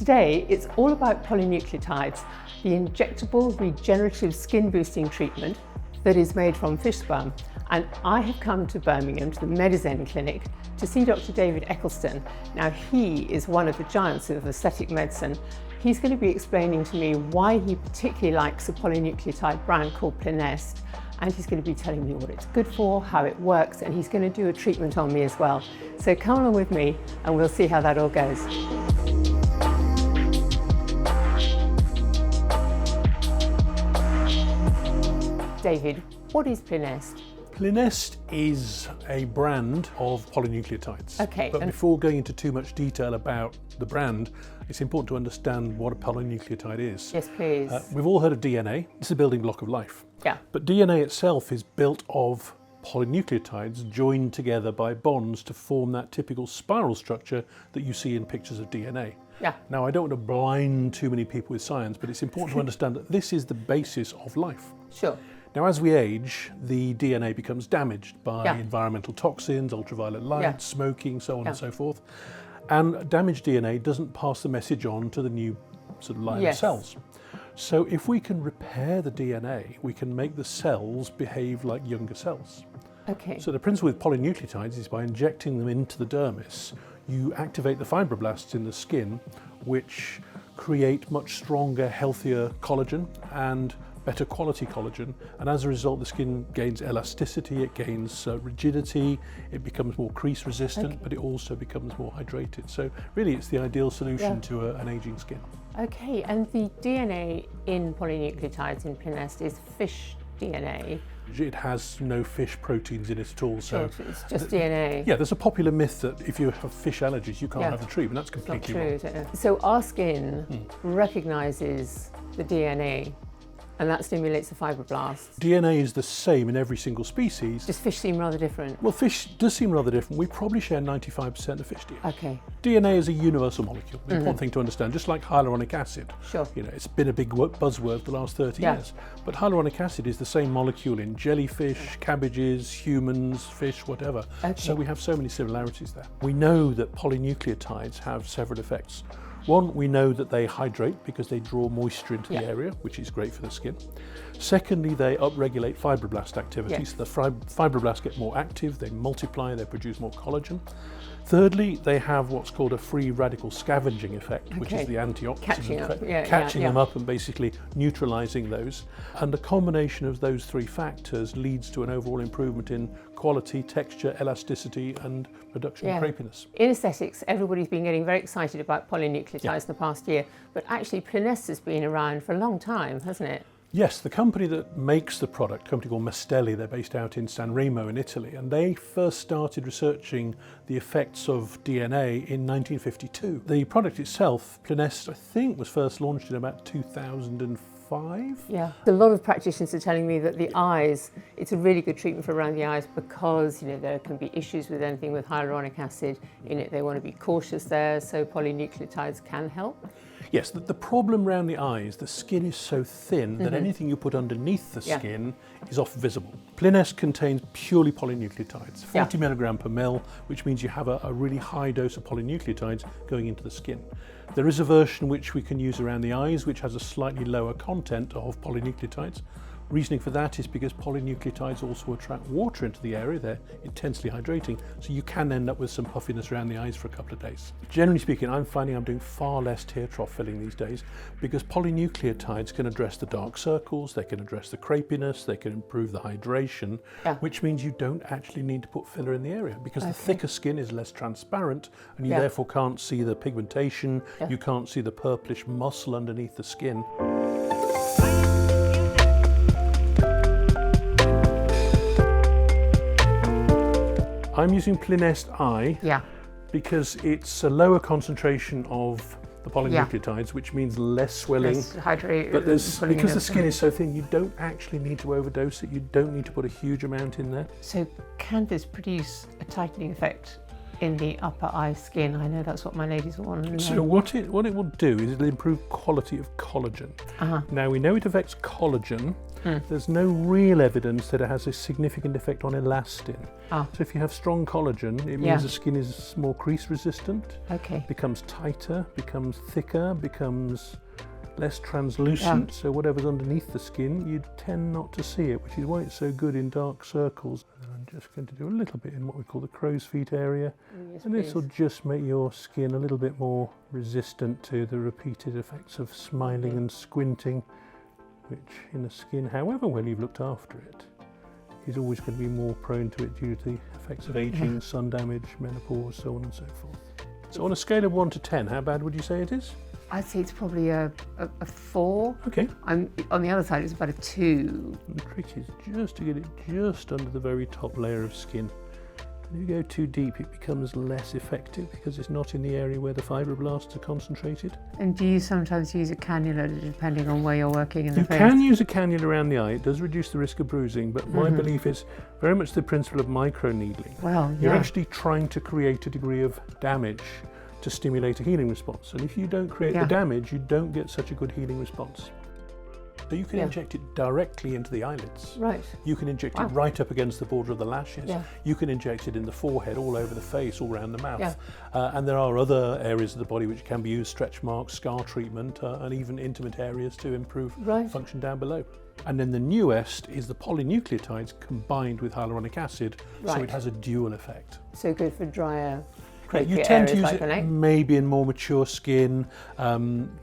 Today, it's all about polynucleotides, the injectable regenerative skin boosting treatment that is made from fish sperm. And I have come to Birmingham to the Medizen clinic to see Dr. David Eccleston. Now, he is one of the giants of aesthetic medicine. He's going to be explaining to me why he particularly likes a polynucleotide brand called Plinest, and he's going to be telling me what it's good for, how it works, and he's going to do a treatment on me as well. So come along with me and we'll see how that all goes. David, what is Plinest? Plinest is a brand of polynucleotides. Okay. But before going into too much detail about the brand, it's important to understand what a polynucleotide is. Yes, please. We've all heard of DNA. It's the building block of life. Yeah. But DNA itself is built of polynucleotides joined together by bonds to form that typical spiral structure that you see in pictures of DNA. Yeah. Now, I don't want to blind too many people with science, but it's important to understand that this is the basis of life. Sure. Now, as we age, the DNA becomes damaged by environmental toxins, ultraviolet light, smoking, so on and so forth. And damaged DNA doesn't pass the message on to the new sort of line of cells. So if we can repair the DNA, we can make the cells behave like younger cells. Okay. So the principle with polynucleotides is by injecting them into the dermis, you activate the fibroblasts in the skin, which create much stronger, healthier collagen and better quality collagen, and as a result the skin gains elasticity, it gains rigidity, it becomes more crease resistant, but it also becomes more hydrated. So really it's the ideal solution to an aging skin. Okay, and the DNA in polynucleotides in Plinest is fish DNA. It has no fish proteins in it at all, so it's just DNA. Yeah, there's a popular myth that if you have fish allergies you can't have the treatment. That's completely wrong. Not true, is it? So our skin recognises the DNA, and that stimulates the fibroblasts. DNA is the same in every single species. Does fish seem rather different? Well, fish does seem rather different. We probably share 95% of fish DNA. Okay. DNA is a universal molecule. The important thing to understand, just like hyaluronic acid. Sure. You know, it's been a big buzzword for the last 30 years. But hyaluronic acid is the same molecule in jellyfish, cabbages, humans, fish, whatever. Okay. So we have so many similarities there. We know that polynucleotides have several effects. One, we know that they hydrate because they draw moisture into the area, which is great for the skin. Secondly, they upregulate fibroblast activity, so the fibroblasts get more active, they multiply, they produce more collagen. Thirdly, they have what's called a free radical scavenging effect, which is the antioxidant effect, catching them up and basically neutralizing those. And the combination of those three factors leads to an overall improvement in quality, texture, elasticity, and reduction in crepiness. In aesthetics, everybody's been getting very excited about polynucleotides in the past year, but actually Plinest has been around for a long time, hasn't it? Yes, the company that makes the product, a company called Mestelli, they're based out in San Remo in Italy, and they first started researching the effects of DNA in 1952. The product itself, Plinest, I think was first launched in about 2005. Yeah. A lot of practitioners are telling me that the eyes, it's a really good treatment for around the eyes because, you know, there can be issues with anything with hyaluronic acid in it. They want to be cautious there, so polynucleotides can help. Yes, the problem around the eyes, the skin is so thin that anything you put underneath the skin is often visible. Plinest contains purely polynucleotides, 40 milligram per mil, which means you have a really high dose of polynucleotides going into the skin. There is a version which we can use around the eyes, which has a slightly lower content of polynucleotides. Reasoning for that is because polynucleotides also attract water into the area, they're intensely hydrating, so you can end up with some puffiness around the eyes for a couple of days. Generally speaking, I'm finding I'm doing far less tear trough filling these days because polynucleotides can address the dark circles, they can address the crepiness, they can improve the hydration, which means you don't actually need to put filler in the area because the thicker skin is less transparent and you therefore can't see the pigmentation, you can't see the purplish muscle underneath the skin. I'm using Plinest Eye because it's a lower concentration of the polynucleotides, which means less swelling. Less hydrated. But because the skin is so thin, you don't actually need to overdose it. You don't need to put a huge amount in there. So can this produce a tightening effect in the upper eye skin? I know that's what my ladies want to know. So what it will do is it'll improve quality of collagen. Now we know it affects collagen. There's no real evidence that it has a significant effect on elastin. So if you have strong collagen, it means the skin is more crease resistant, becomes tighter, becomes thicker, becomes less translucent, so whatever's underneath the skin, you tend not to see it, which is why it's so good in dark circles. And I'm just going to do a little bit in what we call the crow's feet area, and this will just make your skin a little bit more resistant to the repeated effects of smiling and squinting, which in the skin, however well you've looked after it, is always going to be more prone to it due to the effects of aging, sun damage, menopause, so on and so forth. So on a scale of 1 to 10, how bad would you say it is? I'd say it's probably a 4. Okay. On the other side, it's about a 2. The trick is just to get it just under the very top layer of skin. If you go too deep, it becomes less effective because it's not in the area where the fibroblasts are concentrated. And do you sometimes use a cannula depending on where you're working in the face? You can use a cannula around the eye. It does reduce the risk of bruising, but my belief is very much the principle of micro-needling. Well, You're actually trying to create a degree of damage to stimulate a healing response. And if you don't create the damage, you don't get such a good healing response. So you can inject it directly into the eyelids. Right. You can inject it right up against the border of the lashes. You can inject it in the forehead, all over the face, all around the mouth. And there are other areas of the body which can be used, stretch marks, scar treatment, and even intimate areas to improve function down below. And then the Newest is the polynucleotides combined with hyaluronic acid, so it has a dual effect. So good for drier, you tend to use it maybe in more mature skin,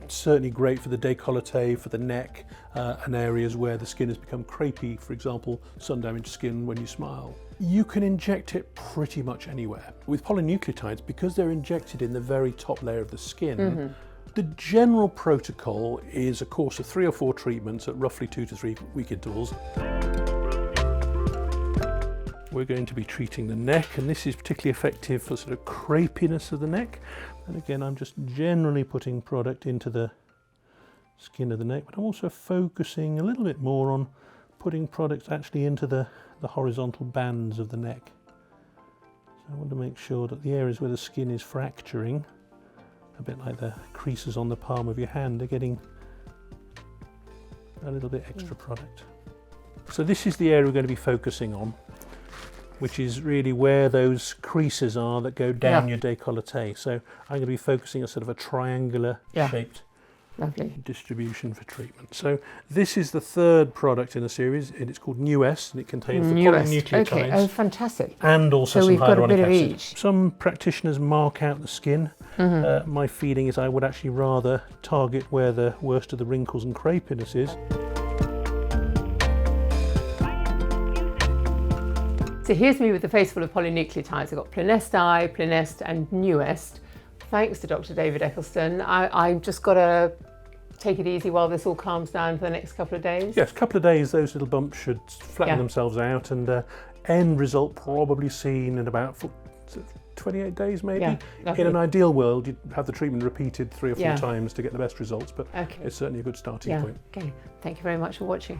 certainly great for the décolletage, for the neck, and areas where the skin has become crepey, for example, sun-damaged skin when you smile. You can inject it pretty much anywhere. With polynucleotides, because they're injected in the very top layer of the skin, the general protocol is a course of 3 or 4 treatments at roughly 2 to 3 week intervals. We're going to be treating the neck, and this is particularly effective for sort of crepiness of the neck. And again, I'm just generally putting product into the skin of the neck, but I'm also focusing a little bit more on putting products actually into the horizontal bands of the neck. So I want to make sure that the areas where the skin is fracturing, a bit like the creases on the palm of your hand, are getting a little bit extra product. So this is the area we're going to be focusing on, which is really where those creases are that go down your décolletage. So I'm going to be focusing on sort of a triangular shaped distribution for treatment. So this is the 3rd product in the series, and it's called Newest, and it contains the polynucleotides. Fantastic. And also so some we've got hyaluronic a bit acid. of each. Some practitioners mark out the skin. My feeling is I would actually rather target where the worst of the wrinkles and crepiness is. So here's me with the face full of polynucleotides. I've got Plinest Eye, Plinest and Newest. Thanks to Dr David Eccleston. I've just got to take it easy while this all calms down for the next couple of days. Yes, a couple of days, those little bumps should flatten themselves out, and end result probably seen in about 28 days maybe. In an ideal world, you'd have the treatment repeated 3 or 4 times to get the best results, but it's certainly a good starting point. Okay, thank you very much for watching.